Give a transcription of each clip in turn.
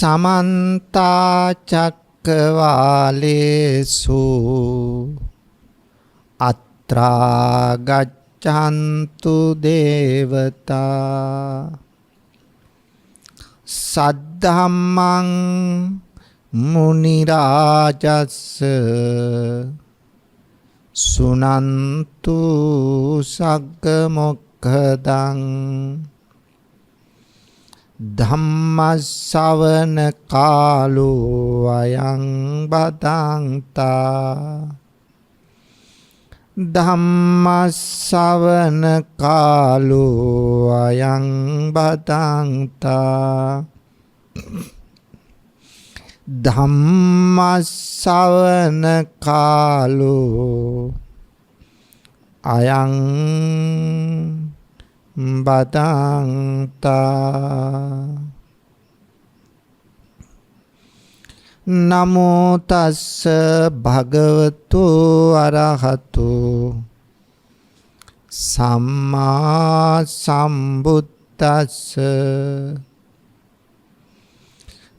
समन्ता चक्रवालेषु अत्रा गच्छन्तु देवता सद्धम्मं मुनिराजस्य सुनन्तु सग्गमोक्खदं धम्मश्रवण कालो अयं बदन्ता धम्मश्रवण कालो अयं बदन्ता धम्मश्रवण कालो अयं बदन्ता नमो तस्स भगवतो अरहतो सम्मा सम्बुद्दस्स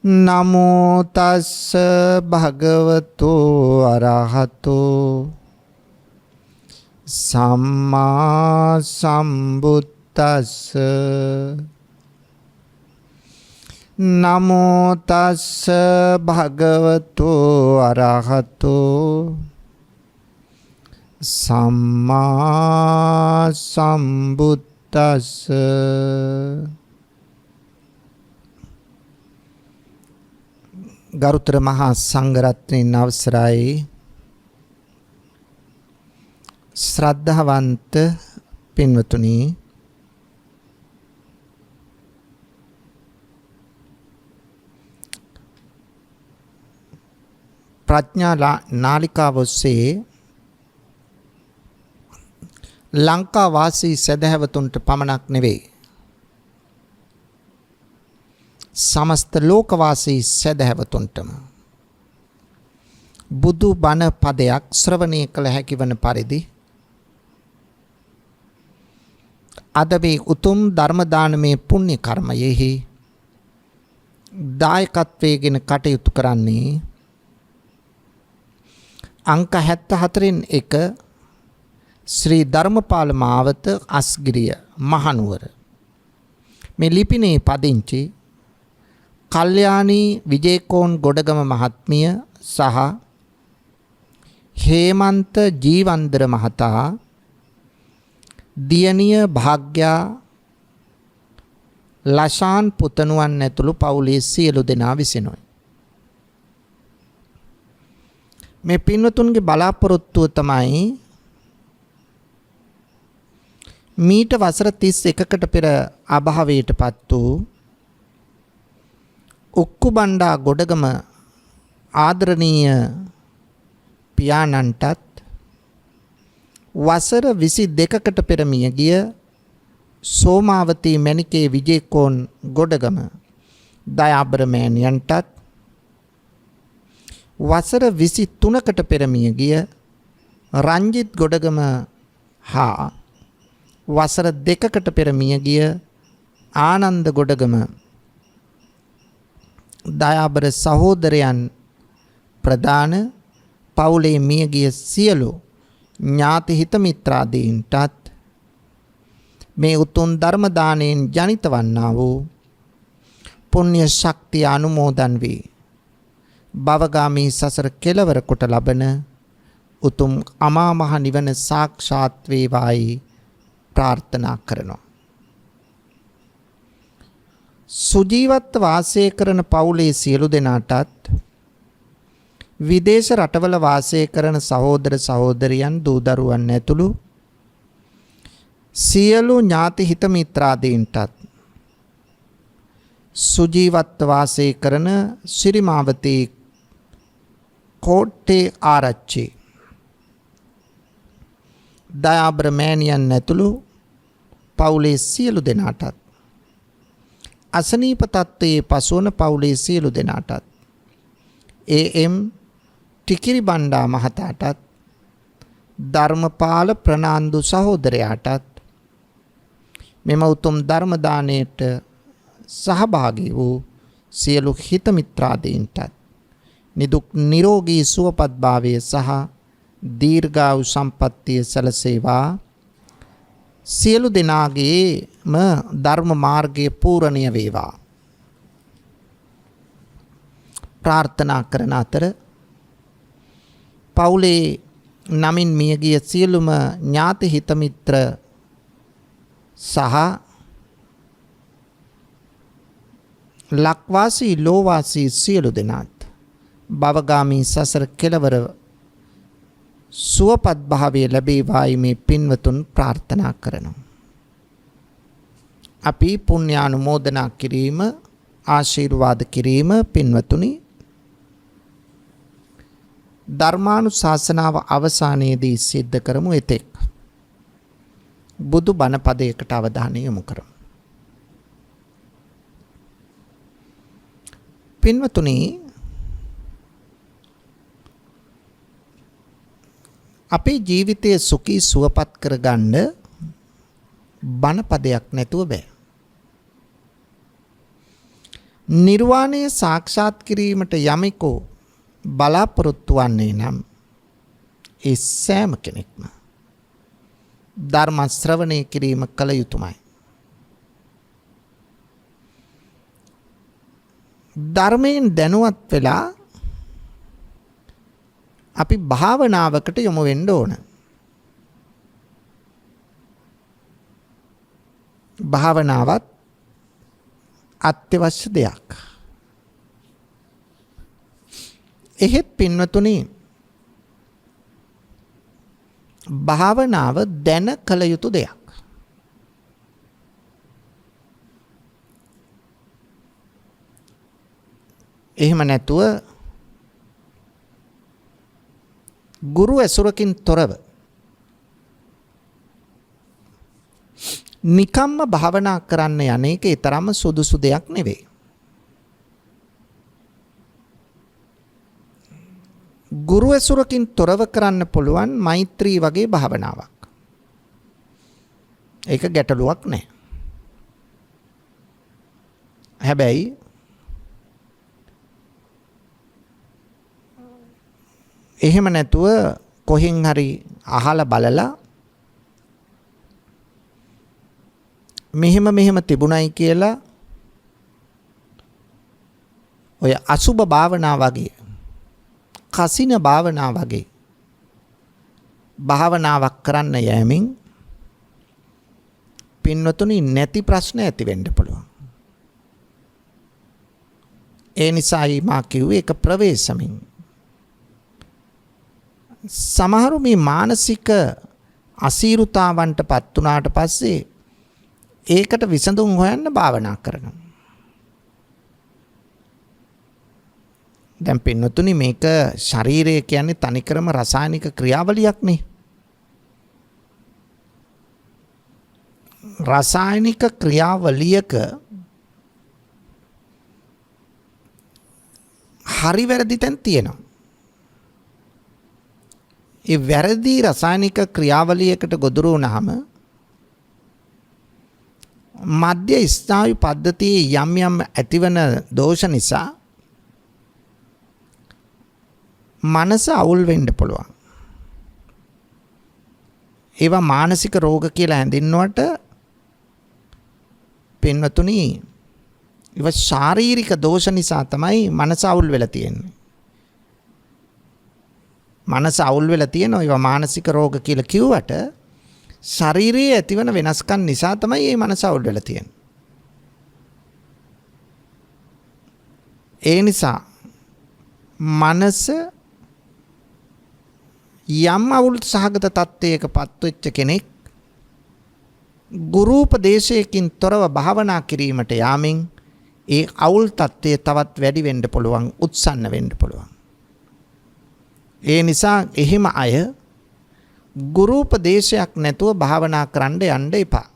नमो तस्स भगवतो अरहतो सम्मा सम्बुद्दस्स नमो तस्स भगवतो अरहतो सम्मा सम्बुद्दस्स ගරුතර මහා සංඝරත්නයන් අවසරයි ශ්‍රද්ධාවන්ත පින්වතුනි ප්‍රඥා නාලිකාව ඔස්සේ ලංකා වාසී සදහැවතුන්ට පමණක් නෙවෙයි समस्त लोकवासी सदैवतुंटम बुदु बन पदයක් ශ්‍රවණය කළ හැකි වන පරිදි අද මේ උතුම් ධර්ම දානමේ පුණ්‍ය කර්මයෙහි දායකත්වයෙන් කටයුතු කරන්නේ අංක 74න් 1 ශ්‍රී ධර්මපාල මාවත අස්ගිරිය මහනුවර මේ ලිපිනේ පදිංචි කල්යාණී විජේකෝන් ගොඩගම මහත්මිය සහ හේමන්ත ජීවන්දර මහතා දියණිය භාග්‍යා ලෂාන් පුතණුවන් ඇතුළු පවුලේ සියලු දෙනා විසිනුයි. මේ පින්වතුන්ගේ බලාපොරොත්තුව තමයි මීට වසර 31කට පෙර අභාවයටපත් වූ උක්කුබණ්ඩා ගොඩගම ආදරණීය පියාණන්ටත් වසර 22කට පෙර මිය ගිය සෝමාවතී මණිකේ විජේකෝන් ගොඩගම දයාබර මෑණියන්ටත් වසර 23කට පෙර මිය ගිය රංජිත් ගොඩගම හා වසර 2කට පෙර මිය ගිය ආනන්ද ගොඩගම දයාබර සහෝදරයන් ප්‍රදාන පවුලේ මියගිය සියලු ඥාති හිත මිත්‍රාදීන්ටත් මේ උතුම් ධර්ම දාණයෙන් ජනිත වන්නා වූ පුණ්‍ය ශක්තිය අනුමෝදන් වී භවගාමී සසර කෙලවර කොට ලබන උතුම් අමා මහ නිවන සාක්ෂාත් වේවායි ප්‍රාර්ථනා කරනවා. සුජීවත්ව වාසය කරන පවුලේ සියලු දෙනාටත් විදේශ රටවල වාසය කරන සහෝදර සහෝදරියන් දූ දරුවන් ඇතුළු සියලු ඥාති හිත මිත්‍රාදීන්ටත් සුජීවත්ව වාසය කරන ශ්‍රීමාවතී කෝට්ටේ ආරච්චි දයාබර මෑණියන් ඇතුළු පවුලේ සියලු දෙනාටත් අසනීප තත්ත්වයේ පසුවන පවුලේ සියලු දෙනාටත් ඒ.එම්. ටිකිරි බණ්ඩා මහතාටත් ධර්මපාල ප්‍රනාන්දු සහෝදරයාටත් මෙම උතුම් ධර්ම දාණයට සහභාගී වූ සියලු හිත මිත්‍රාදීන්ටත් නිදුක් නිරෝගී සුවපත් භාවය සහ දීර්ඝායු සම්පන්නිය සැලසේවා. සියලු දෙනාගේම ධර්ම මාර්ගයේ පූර්ණිය වේවා. ප්‍රාර්ථනා කරන අතර පවුලේ නමින් මියගිය සියලුම ඥාති හිත මිත්‍ර සහ ලක්වාසී ලෝවාසී සියලු දෙනාත් භවගාමී සසර කෙලවර සුවපත් භාවය ලැබේවායි මේ පින්වතුන් ප්‍රාර්ථනා කරනවා. අපි පුණ්‍යානුමෝදනා කිරීම ආශිර්වාද කිරීම පින්වතුනි ධර්මානුශාසනාව අවසානයේදී සිද්ධ කරමු. එතෙක් බුදු බණ පදයකට අවධානය යොමු කරමු. පින්වතුනි, අපේ ජීවිතයේ සුඛී සුවපත් කරගන්න බණ පදයක් නැතුව බෑ. නිර්වාණය සාක්ෂාත් කිරීමට යමෙකු බලාපොරොත්තු වන්නේ නම් ඒ සෑම කෙනෙක්ම ධර්ම ශ්‍රවණය කිරීම කළ යුතුමයි. ධර්මයෙන් දැනුවත් වෙලා අපි භාවනාවකට යොමු වෙන්න ඕන. භාවනාවත් අත්‍යවශ්‍ය දෙයක්. එහෙත් පින්වතුනි, භාවනාව දැන කළ යුතු දෙයක්. එහෙම නැතුව ගුරු ඇසුරකින් තොරව නිකම්ම භාවනා කරන්න යන එක ඒ තරම්ම සුදුසු දෙයක් නෙවෙයි. ගුරු ඇසුරකින් තොරව කරන්න පුළුවන් මෛත්‍රී වගේ භාවනාවක්. ඒක ගැටලුවක් නෑ. හැබැයි එහෙම නැතුව කොහෙන් හරි අහලා බලලා මෙහෙම තිබුණයි කියලා ඔය අසුබ භාවනා වගේ කසින භාවනා වගේ භාවනාවක් කරන්න යෑමෙන් පින්වතුනි නැති ප්‍රශ්න ඇති වෙන්න පුළුවන්. ඒ නිසායි මා කිව්වේ ඒක ප්‍රවේශමින්. සමහරු මේ මානසික අසීරුතාවන්ට පත් වුණාට පස්සේ ඒකට විසඳුම් හොයන්න භාවනා කරනවා. දැන් පින්වතුනි, මේක ශරීරය කියන්නේ තනිකරම රසායනික ක්‍රියාවලියක් නේ. රසායනික ක්‍රියාවලියක හරි වැරදි තැන් තියෙනවා. ඒ වැරදි රසායනික ක්‍රියාවලියකට ගොදුරු වුණාම මධ්‍ය ස්නායු පද්ධතියේ යම් ඇතිවන දෝෂ නිසා මනස අවුල් වෙන්න පුළුවන්. ඒවා මානසික රෝග කියලා හැඳින්වුවට පින්වතුනි, ඒවා ශාරීරික දෝෂ නිසා තමයි මනස අවුල් වෙලා තියෙන්නේ. මනස අවුල් වෙලා තියෙනවා. ඒවා මානසික රෝග කියලා කිව්වට ශරීරයේ ඇතිවන වෙනස්කම් නිසා තමයි මේ මනස අවුල් වෙලා තියෙන්නේ. ඒ නිසා මනස යම් අවුල් සහගත තත්ත්වයක පත්වෙච්ච කෙනෙක් ගුරුපදේශයකින් තොරව භාවනා කිරීමට යාමෙන් ඒ අවුල් තත්ත්වය තවත් වැඩි වෙන්න පුළුවන්, උත්සන්න වෙන්න පුළුවන්. ඒ නිසා එහෙම අය ගුරුපදේශයක් නැතුව භාවනා කරන්න යන්න එපා.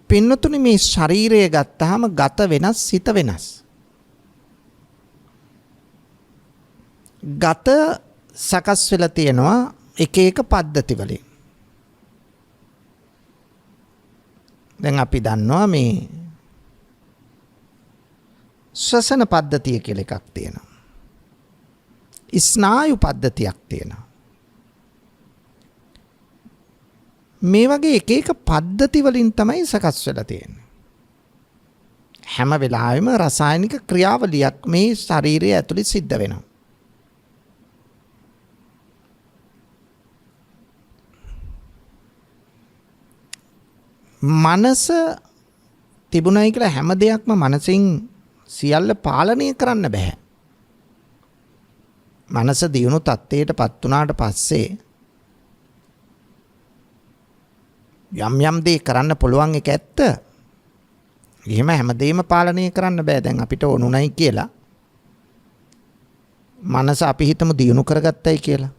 පින්නතුනි, මේ ශරීරය ගත්තාම ගත වෙනස්, සිත වෙනස්. ගත සකස් වෙලා තියෙනවා එක එක පද්ධති වලින්. දැන් අපි දන්නවා මේ ශ්වසන පද්ධතිය කියලා එකක් තියෙනවා. ස්නායු පද්ධතියක් තියෙනවා. මේ වගේ එක එක පද්ධති වලින් තමයි සකස් වෙලා තියෙන්නේ. හැම වෙලාවෙම රසායනික ක්‍රියාවලියක් මේ ශරීරය ඇතුලේ සිද්ධ වෙනවා. මනස තිබුණයි කියලා හැම දෙයක්ම මනසින් සියල්ල පාලනය කරන්න බෑ. මනස දියුණු තත්ත්වයටපත් වුණාට පස්සේ යම් යම් දේ කරන්න පුළුවන් එක ඇත්ත. එහෙම හැමදේම පාලනය කරන්න බෑ. දැන් අපිට ඕනුණයි කියලා මනස අපි හිතමු දියුණු කරගත්තයි කියලා.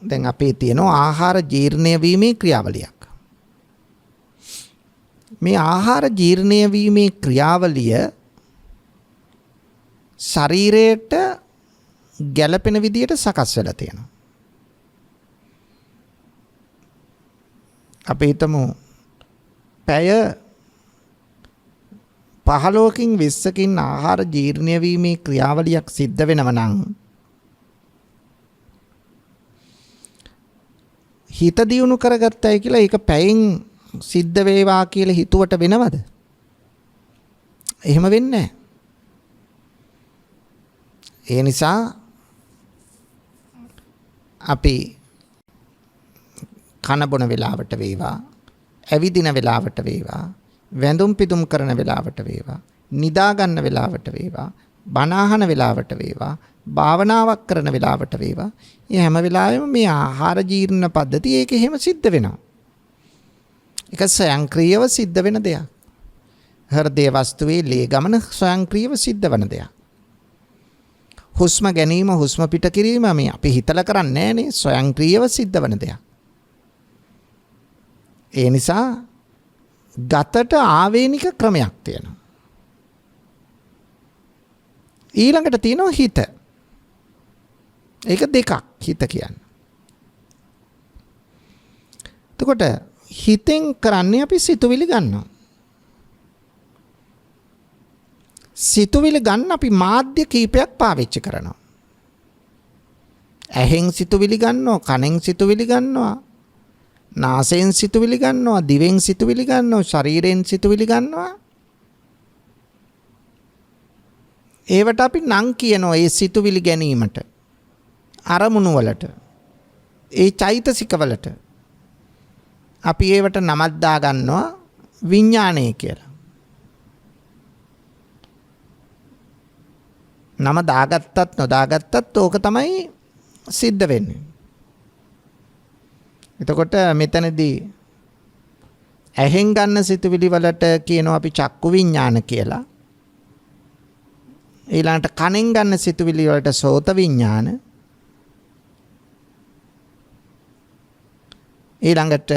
දැන් අපේ තියෙන ආහාර ජීර්ණය වීමේ ක්‍රියාවලියක්. මේ ආහාර ජීර්ණය වීමේ ක්‍රියාවලිය ශරීරයට ගැළපෙන විදියට සකස් වෙලා තියෙනවා. අපි හිතමු පැය 15කින් 20කින් ආහාර ජීර්ණය වීමේ ක්‍රියාවලියක් සිද්ධ වෙනවා නම් හිත දියුණු කරගත්තයි කියලා ඒක පැයෙන් සිද්ධ වේවා කියලා හිතුවට වෙනවද? එහෙම වෙන්නේ නැහැ. ඒ නිසා අපි කන බොන වෙලාවට වේවා, ඇවිදින වෙලාවට වේවා, වැඳුම් පිදුම් කරන වෙලාවට වේවා, නිදා ගන්න වෙලාවට වේවා, බණ අහන වෙලාවට වේවා, භාවනාවක් කරන වෙලාවට වේවා, මේ හැම වෙලාවෙම මේ ආහාර ජීර්ණ පද්ධතිය ඒක එහෙම සිද්ධ වෙනවා. ඒක ස්වයංක්‍රීයව සිද්ධ වෙන දෙයක්. හෘදේ වස්තුවේ ලේ ගමන ස්වයංක්‍රීයව සිද්ධ වෙන දෙයක්. හුස්ම ගැනීම හුස්ම පිට කිරීම මේ අපි හිතලා කරන්නේ නැහනේ, ස්වයංක්‍රීයව සිද්ධ වෙන දෙයක්. ඒ නිසා ගතට ආවේනික ක්‍රමයක් තියෙනවා. ඊළඟට තියෙනවා හිත. ඒක දෙකක් හිත කියන්නේ. එතකොට හිතෙන් කරන්නේ අපි සිතුවිලි ගන්නවා. සිතුවිලි ගන්න අපි මාධ්‍ය කීපයක් පාවිච්චි කරනවා. ඇහෙන් සිතුවිලි ගන්නවා, කනෙන් සිතුවිලි ගන්නවා, නාසයෙන් සිතුවිලි ගන්නවා, දිවෙන් සිතුවිලි ගන්නවා, ශරීරයෙන් සිතුවිලි ගන්නවා. ඒවට අපි නම් කියනවා ඒ සිතුවිලි ගැනීමට, අරමුණු වලට, ඒ චෛතසික වලට. අපි ඒවට නමක් දා ගන්නවා විඥානය කියලා. නම දාගත්තත් නොදාගත්තත් ඕක තමයි සිද්ධ වෙන්නේ. එතකොට මෙතනදී ඇහෙන් ගන්න සිතුවිලි වලට කියනවා අපි චක්කු විඥාන කියලා. ඊළඟට කනෙන් ගන්න සිතුවිලි වලට සෝත විඥාන. ඊළඟට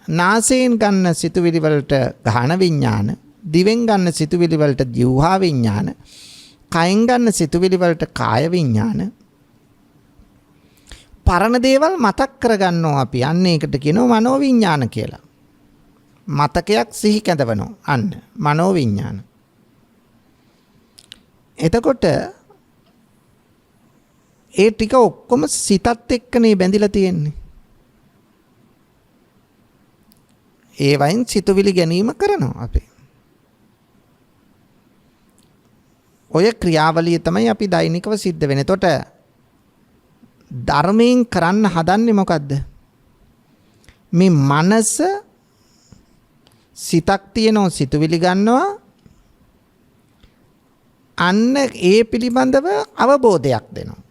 නාසයෙන් ගන්න සිතුවිලි වලට ගාහන විඥාන, දිවෙන් ගන්න සිතුවිලි වලට ජීවහා විඥාන, කයෙන් ගන්න සිතුවිලි වලට කාය විඥාන. පරණ දේවල් මතක් කරගන්නවා අපි. අන්න ඒකට කියනවා මනෝ විඥාන කියලා. මතකයක් සිහි කැඳවනවා. අන්න මනෝ විඥාන. එතකොට ඒ ටික ඔක්කොම සිතත් එක්කනේ බැඳිලා තියෙන්නේ. ඒ වයින් සිතුවිලි ගැනීම කරනවා අපි. ඔය ක්‍රියාවලිය තමයි අපි දෛනිකව සිද්ධ වෙන්නේ. එතකොට ධර්මයෙන් කරන්න හදන්නේ මොකද්ද? මේ මනස සිතක් තියෙනවා, සිතුවිලි ගන්නවා. අන්න ඒ පිළිබඳව අවබෝධයක් දෙනවා.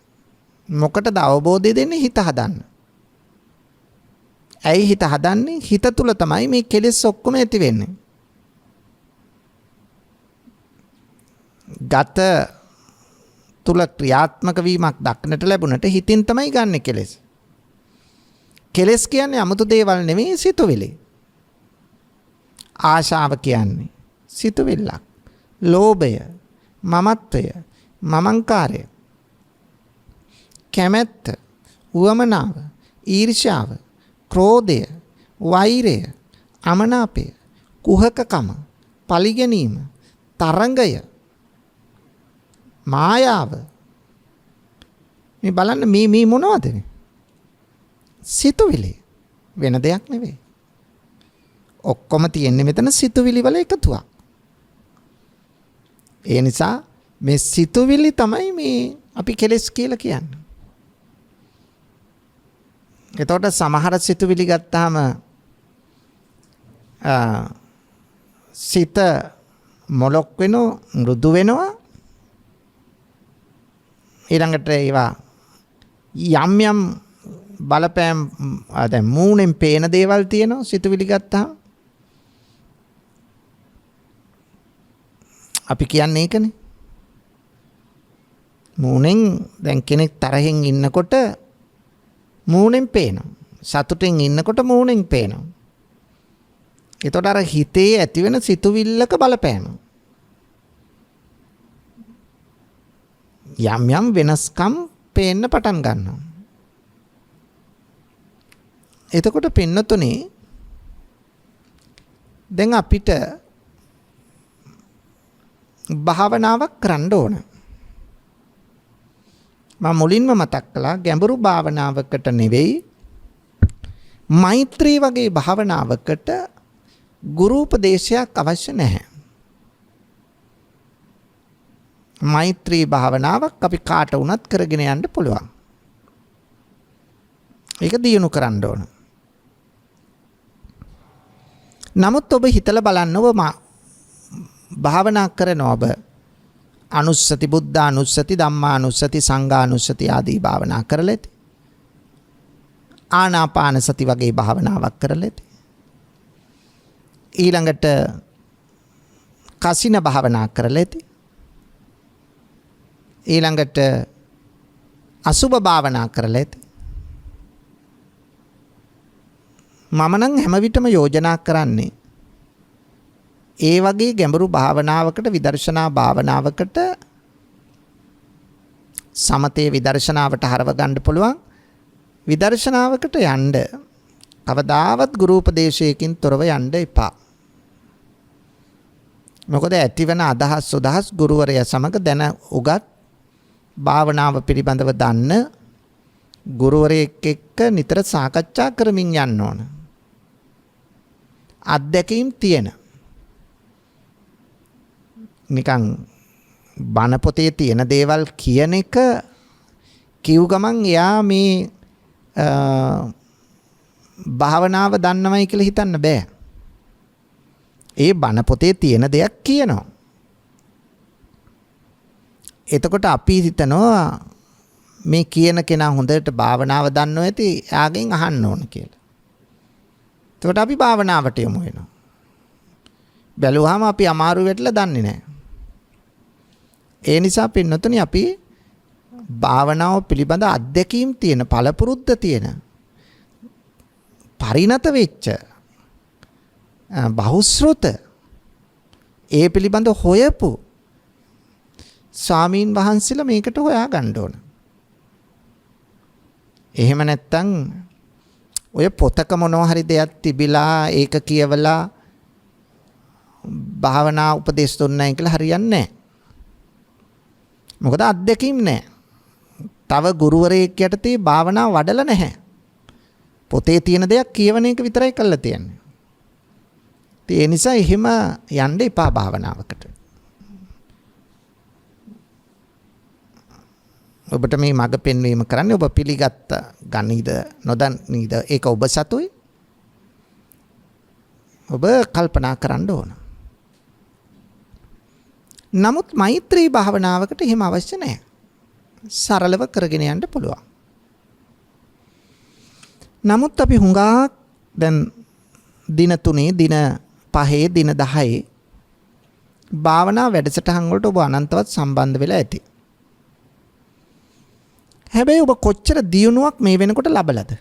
මොකටද අවබෝධය දෙන්නේ? හිත හදන්න. ඇයි හිත හදන්නේ? හිත තුල තමයි මේ කෙලෙස් ඔක්කොම ඇති වෙන්නේ. ගත තුල ක්‍රියාත්මක වීමක් දක්නට ලැබුණට හිතින් තමයි ගන්න කෙලෙස්. කෙලෙස් කියන්නේ 아무තු දේවල් නෙමෙයි, සිතුවිලි. ආශාව කියන්නේ සිතුවිල්ලක්. ලෝභය, මමත්වය, මමංකාරය, කැමැත්ත, උවමනාව, ඊර්ෂ්‍යාව, ක්‍රෝධය, වෛරය, අමනාපය, කුහකකම, පලිගැනීම, තරංගය, මායාව. මේ බලන්න මේ මොනවද? සිතුවිලි. වෙන දෙයක් නෙවෙයි. ඔක්කොම තියෙන්නේ මෙතන සිතුවිලි වල එකතුවක්. ඒ නිසා මේ සිතුවිලි තමයි මේ අපි කෙලෙස් කියලා කියන්නේ. එතකොට සමහර සිතුවිලි ගත්තාම සිත මොලොක් වෙනවා, මෘදු වෙනවා. ඊළඟට ඒවා යම් යම් බලපෑම් දැන් මූණෙන් පේන දේවල් තියෙනවා සිතුවිලි ගත්තාම. අපි කියන්නේ ඒකනේ. මූණෙන් දැන් කෙනෙක් තරහින් ඉන්නකොට මූණෙන් පේනවා. සතුටින් ඉන්නකොට මූණෙන් පේනවා. ඒතකොට අර හිතේ ඇතිවෙන සිතුවිල්ලක බලපෑම. යම් යම් වෙනස්කම් පේන්න පටන් ගන්නවා. එතකොට පින්නතුනේ දැන් අපිට භාවනාවක් කරන්න ඕන. මම මුලින්ම මතක් කළා ගැඹුරු භාවනාවකට නෙවෙයි මෛත්‍රී වගේ භාවනාවකට ගුරු උපදේශයක් අවශ්‍ය නැහැ. මෛත්‍රී භාවනාවක් අපි කාට වුණත් කරගෙන යන්න පුළුවන්. ඒක දියුණු කරන්න ඕන. නමුත් ඔබ හිතලා බලන්න ඔබ භාවනා කරන ඔබ අනුස්සති බුද්ධානුස්සති ධම්මානුස්සති සංඝානුස්සති ආදී භාවනා කරලා ඇති. ආනාපාන සති වගේ භාවනාවක් කරලා ඇති. ඊළඟට කසින භාවනා කරලා ඇති. ඊළඟට අසුභ භාවනා කරලා ඇති. මම නම් හැම විටම යෝජනා කරන්නේ ඒ වගේ ගැඹුරු භාවනාවකට විදර්ශනා භාවනාවකට සමතේ විදර්ශනාවට හරව ගන්න පුළුවන් විදර්ශනාවකට යන්න කවදාවත් ගුරු උපදේශයකින් තොරව යන්න එපා. මොකද ඇතිවන අදහස් ගුරුවරයා සමග දැන උගත් භාවනාව පිළිබඳව දන්න ගුරුවරයෙක් එක්ක නිතර සාකච්ඡා කරමින් යන්න ඕන. අත්දැකීම් තියෙන නිකන් බණ පොතේ තියෙන දේවල් කියන එක කිව් ගමන් එයා මේ භාවනාව දන්නවයි කියලා හිතන්න බෑ. ඒ බණ පොතේ තියෙන දෙයක් කියනවා. එතකොට අපි හිතනවා මේ කියන කෙනා හොඳට භාවනාව දන්නව ඇති එයාගෙන් අහන්න ඕන කියලා. එතකොට අපි භාවනාවට යමු වෙනවා. බැලුවාම අපි අමාරු වෙట్లా දන්නේ නැහැ. ඒ නිසා පින්නතුනි අපි භාවනාව පිළිබඳ අත්දැකීම් තියෙන පළපුරුද්ද තියෙන පරිණත වෙච්ච බහුශ්‍රොත ඒ පිළිබඳ හොයපු ස්වාමීන් වහන්සේලා මේකට හොයා ගන්න ඕන. එහෙම නැත්තම් ඔය පොතක මොනවා හරි දෙයක් තිබිලා ඒක කියවලා භාවනා උපදේශ දුන්නයි කියලා හරියන්නේ නැහැ. මොකද අත්දැකීම් නැහැ. තව ගුරුවරයෙක් යටතේ භාවනාව වඩලා නැහැ. පොතේ තියෙන දෙයක් කියවන එක විතරයි කරලා තියෙන්නේ. ඒ නිසා එහෙම යන්න එපා භාවනාවකට. ඔබට මේ මඟ පෙන්වීම කරන්නේ ඔබ පිළිගත්ත ගන්නීද නොදන්නීද ඒක ඔබ සතුයි. ඔබ කල්පනා කරන්න ඕන. නමුත් මෛත්‍රී භාවනාවකට එහෙම අවශ්‍ය නැහැ. සරලව කරගෙන යන්න පුළුවන්. නමුත් අපි හුඟක් දැන් දින 3 දින 5 දින 10 භාවනා වැඩසටහන් වලට ඔබ අනන්තවත් සම්බන්ධ වෙලා ඇති. හැබැයි ඔබ කොච්චර දියුණුවක් මේ වෙනකොට ලබලාද?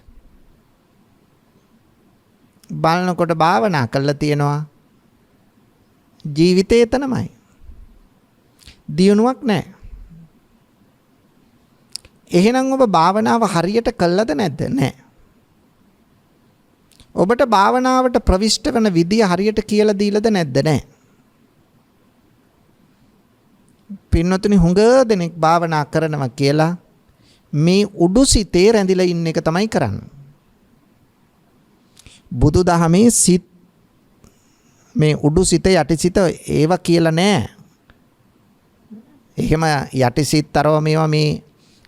බලනකොට භාවනා කරලා තියෙනවා. ජීවිතේ එතනමයි. දියුණුවක් නැහැ. එහෙනම් ඔබ භාවනාව හරියට කළාද නැද්ද? නැහැ. ඔබට භාවනාවට ප්‍රවිෂ්ඨ වෙන විදිය හරියට කියලා දීලාද නැද්ද නැහැ. පින්නතුනි හුඟ දෙනෙක් භාවනා කරනවා කියලා මේ උඩු සිතේ රැඳිලා ඉන්න එක තමයි කරන්නේ. බුදුදහමේ සිත් මේ උඩු සිත යටි සිත ඒවා කියලා නෑ. එහෙම යටි සිත් අරව මේවා මේ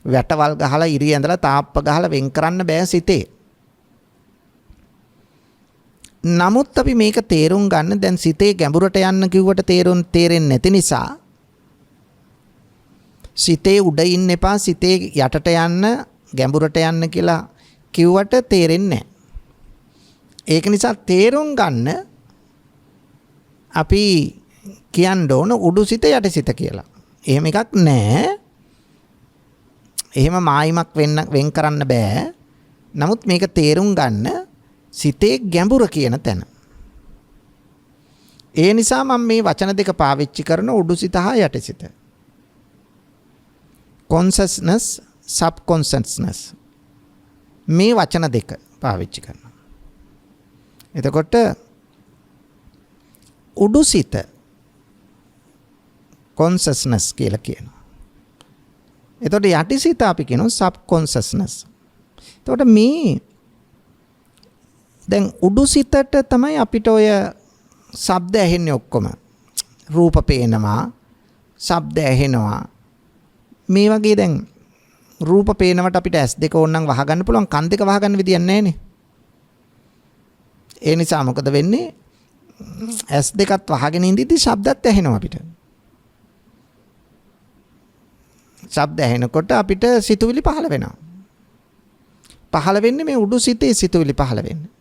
වැටවල් ගහලා ඉරි ඇඳලා තාප්ප ගහලා වෙන් කරන්න බෑ සිතේ. නමුත් අපි මේක තේරුම් ගන්න දැන් සිතේ ගැඹුරට යන්න කිව්වට තේරෙන්නේ නැති නිසා සිතේ උඩ ඉන්න එපා සිතේ යටට යන්න ගැඹුරට යන්න කියලා කිව්වට තේරෙන්නේ නැහැ. ඒක නිසා තේරුම් ගන්න අපි කියන්න ඕන උඩු සිත යටි සිත කියලා. එහෙම එකක් නැහැ. එහෙම මායිමක් වෙන් කරන්න බෑ. නමුත් මේක තේරුම් ගන්න සිතේ ගැඹුර කියන තැන. ඒ නිසා මම මේ වචන දෙක පාවිච්චි කරන උඩු සිත හා යටි සිත. consciousness subconsciousness මේ වචන දෙක පාවිච්චි කරනවා. එතකොට උඩු සිත consciousness කියලා කියනවා. එතකොට යටි සිත අපි කියනවා subconsciousness. එතකොට මේ දැන් උඩු සිතට තමයි අපිට ඔය ශබ්ද ඇහෙන්නේ ඔක්කොම. රූප පේනවා, ශබ්ද ඇහෙනවා. මේ වගේ දැන් රූප පේනවට අපිට S2 ඕනනම් වහගන්න පුළුවන්, කන් දෙක වහගන්න විදියක් නැහැනේ. ඒ නිසා මොකද වෙන්නේ? S2ත් වහගෙන ඉඳිද්දි ශබ්දත් ඇහෙනවා අපිට. ශබ්ද ඇහෙනකොට අපිට සිතුවිලි පහළ වෙනවා. පහළ වෙන්නේ මේ උඩු සිතේ සිතුවිලි පහළ වෙන්නේ.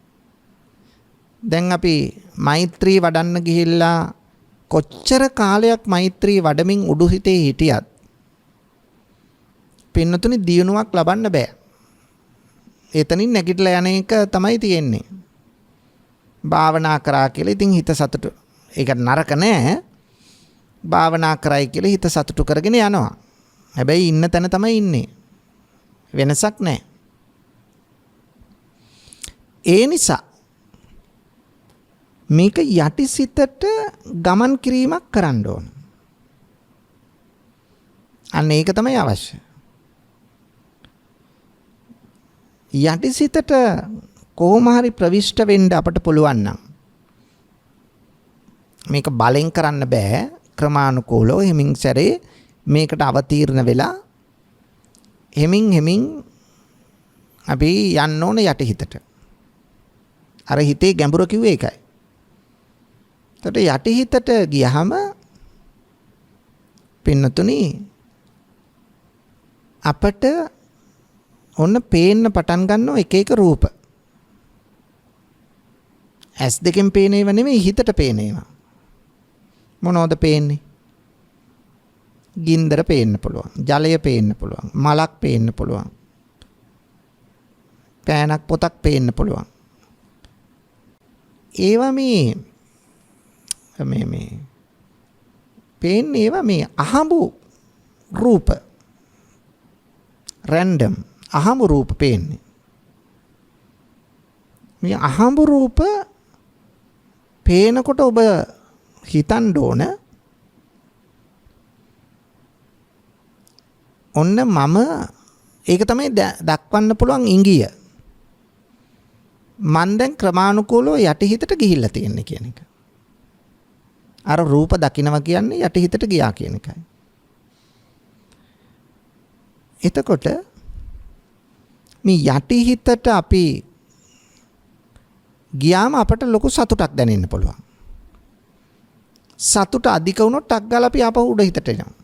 දැන් අපි මෛත්‍රී වඩන්න ගිහිල්ලා කොච්චර කාලයක් මෛත්‍රී වඩමින් උඩු හිතේ හිටියත් පින්නතුනි දියුණුවක් ලබන්න බෑ. එතනින් නැගිටලා යන එක තමයි තියෙන්නේ. භාවනා කරා කියලා ඉතින් හිත සතුටු. ඒක නරක නෑ. භාවනා කරයි කියලා හිත සතුටු කරගෙන යනවා. හැබැයි ඉන්න තැන තමයි ඉන්නේ. වෙනසක් නෑ. ඒ නිසා මේක යටි සිතට ගමන් කිරීමක් කරන්න ඕන. අන්න ඒක තමයි අවශ්‍ය. යටි සිතට කොහොම හරි ප්‍රවිෂ්ඨ වෙන්න අපට පුළුවන් නම් මේක බලෙන් කරන්න බෑ. ක්‍රමානුකූලව හිමින් සැරේ මේකට අවතීර්ණ වෙලා හිමින් අපි යන්න ඕන යටි හිතට. අර හිතේ ගැඹුර කිව්වේ ඒකයි. එතකොට යටි හිතට ගියහම පින්නතුනි අපට ඔන්න පේන්න පටන් ගන්නවා එක එක රූප. S2 පේන ඒවා නෙමෙයි හිතට පේන ඒවා. මොනවද පේන්නේ? ගින්දර පේන්න පුළුවන්. ජලය පේන්න පුළුවන්. මලක් පේන්න පුළුවන්. පෑනක් පොතක් පේන්න පුළුවන්. ඒවා මේ පේන්නේ ඒවා මේ අහඹු රූප. රැන්ඩම් අහඹු රූප පේන්නේ. මේ අහඹු රූප පේනකොට ඔබ හිතන්න ඕන ඔන්න මම ඒක තමයි දක්වන්න පුළුවන් ඉංගිය. මන් දැන් ක්‍රමානුකූලව යටි හිතට ගිහිල්ලා තියෙන්නේ කියන එක. අර රූප දකින්නවා කියන්නේ යටි හිතට ගියා කියන එකයි. එතකොට මේ යටි හිතට අපි ගියාම අපට ලොකු සතුටක් දැනෙන්න පුළුවන්. සතුට අධික වුණොත් ටක් ගාලා අපි ආපහු උඩ හිතට එනවා.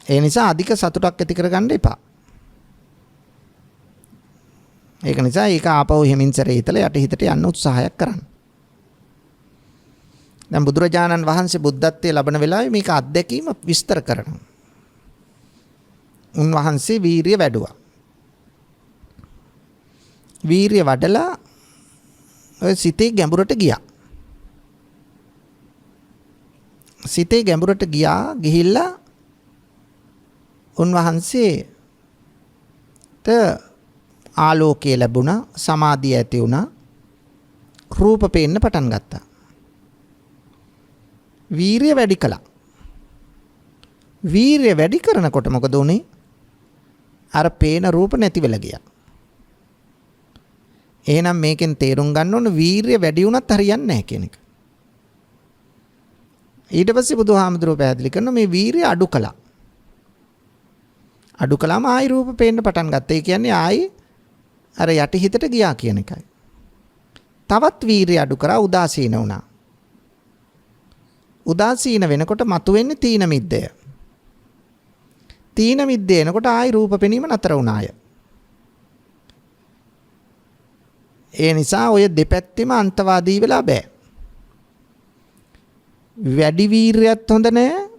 ඒ නිසා අධික සතුටක් ඇති කරගන්න එපා. ඒක නිසා ඒක ආපහු හිමින් සැරේ හිතලා යටි හිතට යන්න උත්සාහයක් කරන්න. දැන් බුදුරජාණන් වහන්සේ බුද්ධත්වයේ ලබන වෙලාවේ මේක අත්දැකීම විස්තර කරනවා. උන්වහන්සේ වීරිය වැඩුවා. වීරිය වඩලා ඔය සිතේ ගැඹුරට ගියා. සිතේ ගැඹුරට ගිහිල්ලා උන්වහන්සේට ආලෝකය ලැබුණා, සමාධිය ඇති වුණා, රූප පේන්න පටන් ගත්තා. වීරිය වැඩි කළා. වීරිය වැඩි කරනකොට මොකද උනේ? අර පේන රූප නැති වෙලා ගියා. එහෙනම් මේකෙන් තේරුම් ගන්න ඕන වීරිය වැඩි වුණත් හරියන්නේ නැහැ කියන එක. ඊට පස්සේ බුදුහාමුදුරුවෝ පැහැදිලි කරනවා මේ වීරිය අඩු කළා. අඩු කළාම ආයි රූප පේන්න පටන් ගත්තා. ඒ කියන්නේ ආයි අර යටි හිතට ගියා කියන එකයි. තවත් වීරිය අඩු කරා උදාසීන වුණා. උදාසීන වෙනකොට මතුවෙන්නේ තීන මිද්දය. තීන මිද්දේ එනකොට ආයි රූප පෙනීම නතර වුණාය. ඒ නිසා ඔය දෙපැත්තෙම අන්තවාදී වෙලා බෑ. වැඩි වීරියත් හොඳ නැහැ.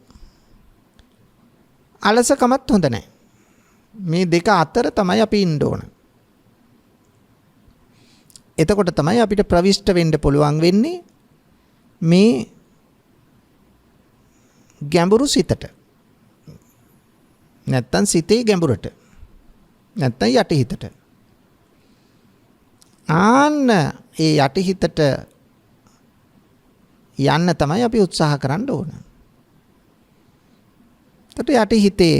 අලසකමත් හොඳ නැහැ. මේ දෙක අතර තමයි අපි ඉන්න ඕන. එතකොට තමයි අපිට ප්‍රවිෂ්ඨ වෙන්න පුළුවන් වෙන්නේ මේ ගැඹුරු සිතට. නැත්තම් සිතේ ගැඹුරට. නැත්තම් යටි හිතට. ආන්න ඒ යටි හිතට යන්න තමයි අපි උත්සාහ කරන්න ඕන. එතකොට යටි හිතේ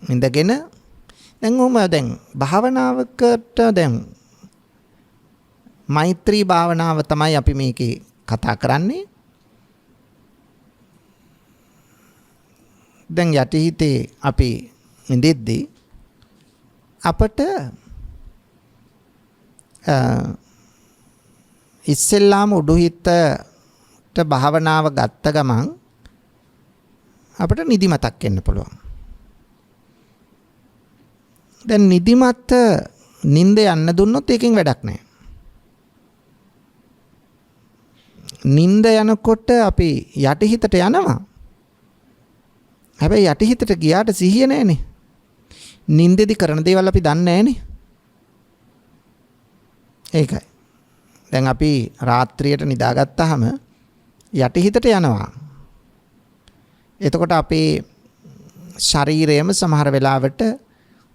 ඉඳගෙන දැන් භාවනාවකට දැන් මෛත්‍රී භාවනාව තමයි අපි මේකේ කතා කරන්නේ. දැන් යටි හිතේ අපි ඉඳෙද්දී අපට ඉස්සෙල්ලාම උඩුහිතට භාවනාව ගත්ත ගමන් අපිට නිදිමතක් එන්න පුළුවන්. දැන් නිදිමත නිින්ද යන්න දුන්නොත් ඒකෙන් වැඩක් නැහැ. නිින්ද යනකොට අපි යටිහිතට යනවා. හැබැයි යටිහිතට ගියාට සිහිය නැහැනේ. නිින්දෙදි කරන දේවල් අපි දන්නේ නැහැනේ. ඒකයි. දැන් අපි රාත්‍රියට නිදාගත්තාම යටිහිතට යනවා. එතකොට අපේ ශරීරයම සමහර වෙලාවට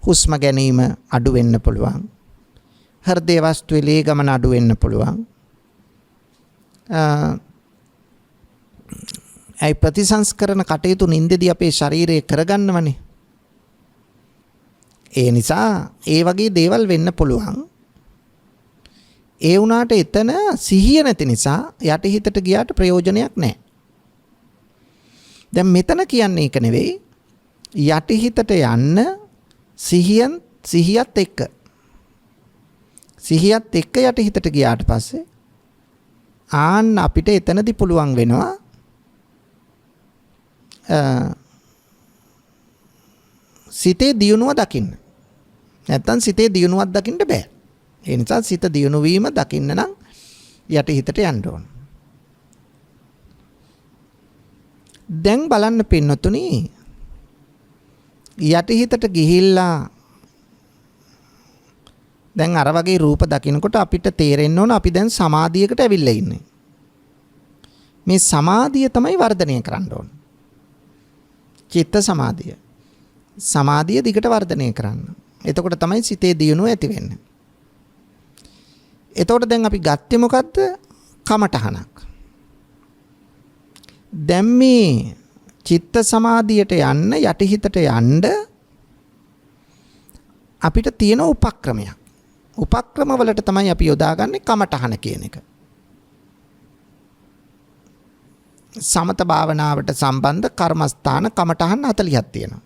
හුස්ම ගැනීම අඩු වෙන්න පුළුවන්. හෘදේ වස්තුවේ ලේ ගමන අඩු වෙන්න පුළුවන්. ඒ ප්‍රතිසංස්කරණ කටයුතු නිින්දෙදී අපේ ශරීරය කරගන්නවනේ. ඒ නිසා ඒ වගේ දේවල් වෙන්න පුළුවන්. ඒ වුණාට එතන සිහිය නැති නිසා යටිහිතට ගියාට ප්‍රයෝජනයක් නැහැ. දැන් මෙතන කියන්නේ ඒක නෙවෙයි. යටිහිතට යන්න සිහියත් එක්ක යටිහිතට ගියාට පස්සේ ආන්න අපිට එතනදී පුළුවන් වෙනවා සිතේ දියුණුව දකින්න. නැත්තම් සිතේ දියුණුවක් දකින්න බෑ. ඒ නිසා සිත දියුණු වීම දකින්න නම් යටිහිතට යන්න ඕන. දැන් බලන්න පින්නතුනි යටිහිතට ගිහිල්ලා දැන් අර වගේ රූප දකිනකොට අපිට තේරෙන්න ඕන අපි දැන් සමාධියකට ඇවිල්ලා ඉන්නේ. මේ සමාධිය තමයි වර්ධනය කරන්න ඕන. චිත්ත සමාධිය. සමාධිය දිගට වර්ධනය කරන්න. එතකොට තමයි සිතේ දියුණුව ඇති වෙන්නේ. එතකොට දැන් අපි ගත්තේ මොකද්ද? කමඨහනක්. දැන් මේ චිත්ත සමාධියට යන්න යටිහිතට යන්න අපිට තියෙන උපක්‍රමයක්. උපක්‍රම වලට තමයි අපි යොදාගන්නේ කමඨහන කියන එක. සමත භාවනාවට සම්බන්ධ කර්මස්ථාන කමඨහන් 40ක් තියෙනවා.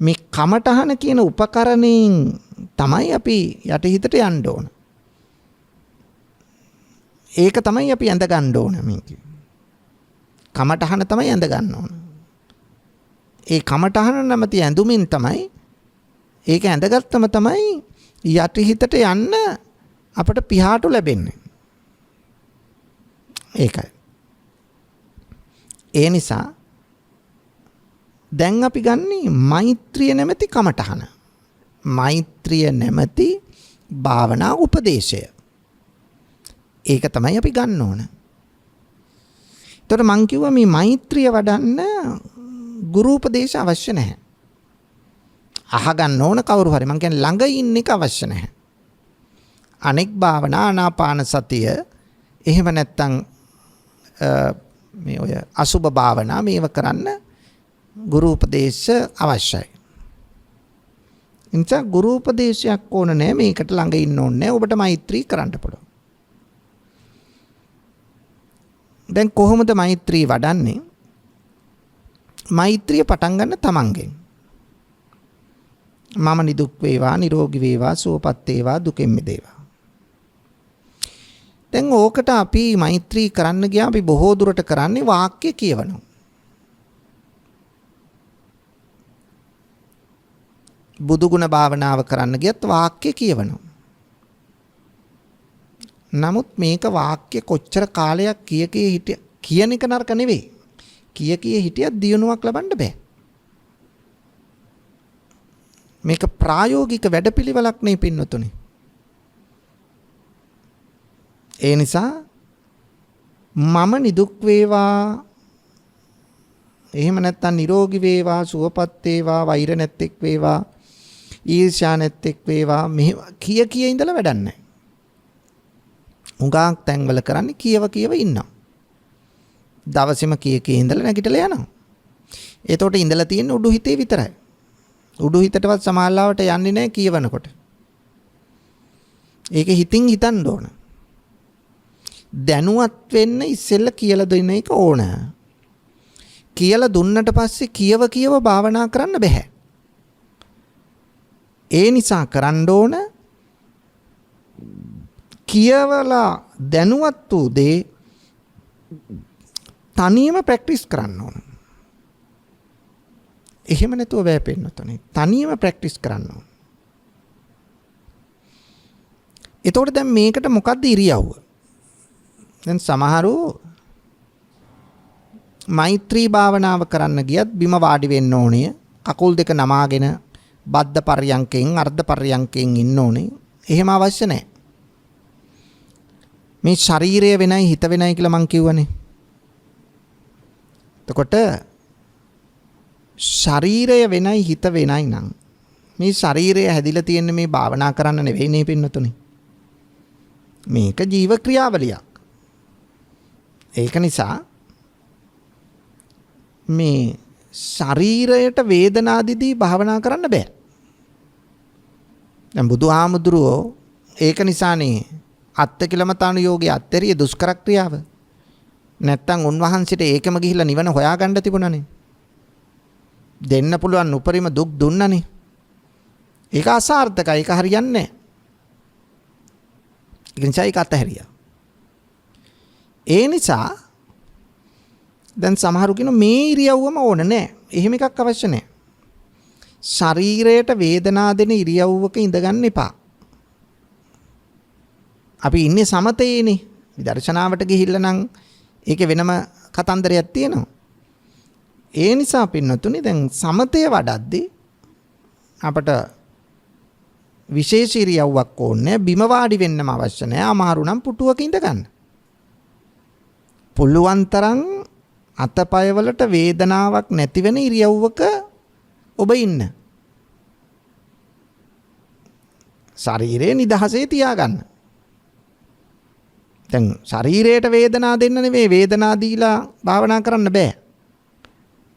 මේ කමඨහන කියන උපකරණයෙන් තමයි අපි යටිහිතට යන්න ඕන. ඒක තමයි අපි ඇඳ ගන්න ඕන මේකේ. කමඨහන තමයි ඇඳ ගන්න ඕන. ඒ කමඨහන නැමැති ඇඳුමින් තමයි ඒක ඇඳගත්තම තමයි යටිහිතට යන්න අපට පිහාටු ලැබෙන්නේ. ඒකයි. ඒ නිසා දැන් අපි ගන්නේ මෛත්‍රිය නැමැති කමඨහන. මෛත්‍රිය නැමැති භාවනා උපදේශය. ඒක තමයි අපි ගන්න ඕන. එතකොට මං කිව්වා මේ මෛත්‍රිය වඩන්න ගුරු උපදේශ අවශ්‍ය නැහැ. අහගන්න ඕන කවුරු හරි. මං කියන්නේ ළඟ ඉන්න එක අවශ්‍ය නැහැ. අනෙක් භාවනා ආනාපාන සතිය එහෙම නැත්තම් මේ ඔය අසුබ භාවනා මේව කරන්න ගුරු උපදේශ අවශ්‍යයි. එනිසා ගුරු උපදේශයක් ඕන නැහැ. මේකට ළඟ ඉන්න ඕනේ නැහැ. ඔබට මෛත්‍රී කරන්න පුළුවන්. දැන් කොහොමද මෛත්‍රී වඩන්නේ? මෛත්‍රිය පටන් ගන්න තමන්ගෙන්. මම නිදුක් වේවා, නිරෝගී වේවා, සුවපත් වේවා, දුකෙන් මිදේවා. දැන් ඕකට අපි මෛත්‍රී කරන්න ගියා අපි බොහෝ දුරට කරන්නේ වාක්‍ය කියවනවා. බුදුගුණ භාවනාව කරන්න ගියත් වාක්‍ය කියවනවා. නමුත් මේක වාක්‍ය කොච්චර කාලයක් කියන එක නරක නෙවෙයි. කිය හිටියත් දියුණුවක් ලබන්න බෑ. මේක ප්‍රායෝගික වැඩපිළිවෙලක් නේ පින්නතුනි. ඒ නිසා මම නිදුක් වේවා, එහෙම නැත්නම් නිරෝගී වේවා, සුවපත් වේවා, වෛර නැත්තේක් වේවා, ඊර්ෂ්‍යා නැත්තේක් වේවා, මෙහෙ කිය ඉඳලා වැඩක් නැහැ. උඟාක් තැන්වල කරන්නේ කියව ඉන්නවා. දවසේම කිය ඉඳලා නැගිටලා යනවා. එතකොට ඉඳලා තියෙන උඩු හිතේ විතරයි. උඩු හිතටවත් සමාල්ලාවට යන්නේ නැහැ කියවනකොට. ඒක හිතින් හිතන්න ඕන. දැනුවත් වෙන්න ඉස්සෙල්ල කියලා දෙන එක ඕන. කියලා දුන්නට පස්සේ කියව භාවනා කරන්න බෑ. ඒ නිසා කරන්න ඕන කියවලා දැනුවත් වූ දේ තනියම ප්‍රැක්ටිස් කරන්න ඕන. එහෙම නැතුව බෑ පෙන්නතොනේ. තනියම ප්‍රැක්ටිස් කරන්න ඕන. එතකොට දැන් මේකට මොකද්ද ඉරියව්ව? දැන් සමහරු මෛත්‍රී භාවනාව කරන්න ගියත් බිම වාඩි වෙන්න ඕනේ. කකුල් දෙක නමාගෙන බද්ධ පර්යංකෙන් අර්ධ පර්යංකෙන් ඉන්න ඕනේ. එහෙම අවශ්‍ය නැහැ. මේ ශරීරය වෙනයි හිත වෙනයි කියලා මං කියවනේ. එතකොට ශරීරය වෙනයි හිත වෙනයි නම් මේ ශරීරය හැදිලා තියෙන මේ භාවනා කරන්න නෙවෙයි නේ පින්නතුනේ. මේක ජීව ක්‍රියාවලියක්. ඒක නිසා මේ ශරීරයට වේදනාදිදී භාවනා කරන්න බෑ. දැන් බුදුහාමුදුරුවෝ ඒක නිසානේ අත්තිකිලමතාණු යෝගයේ අත්තරිය දුෂ්කර ක්‍රියාව. නැත්තම් උන්වහන්සේට ඒකම ගිහිල්ලා නිවන හොයාගන්න තිබුණානේ. දෙන්න පුළුවන් උපරිම දුක් දුන්නනේ. ඒක අසාර්ථකයි. ඒක හරියන්නේ නැහැ. ඒ නිසා ඒක අතහැරියා. ඒ නිසා දැන් සමහරු කියන මේ ඉරියව්වම ඕන නැහැ. එහෙම එකක් අවශ්‍ය නැහැ. ශරීරයට වේදනා දෙන ඉරියව්වක ඉඳගන්න එපා. අපි ඉන්නේ සමතේනේ. විදර්ශනාවට ගිහිල්ලා නම් ඒකේ වෙනම කතන්දරයක් තියෙනවා. ඒ නිසා පින්නතුනි දැන් සමතය වඩද්දී අපට විශේෂ ඉරියව්වක් ඕනේ. බිම වාඩි වෙන්නම අවශ්‍ය නැහැ. අමාරු නම් පුටුවක ඉඳ ගන්න. පුළුවන් තරම් අතපය වලට වේදනාවක් නැති වෙන ඉරියව්වක ඔබ ඉන්න. ශරීරයේ නිදහසේ තියාගන්න. දැන් ශරීරයට වේදනා දෙන්න නෙවෙයි වේදනා දීලා භාවනා කරන්න බෑ.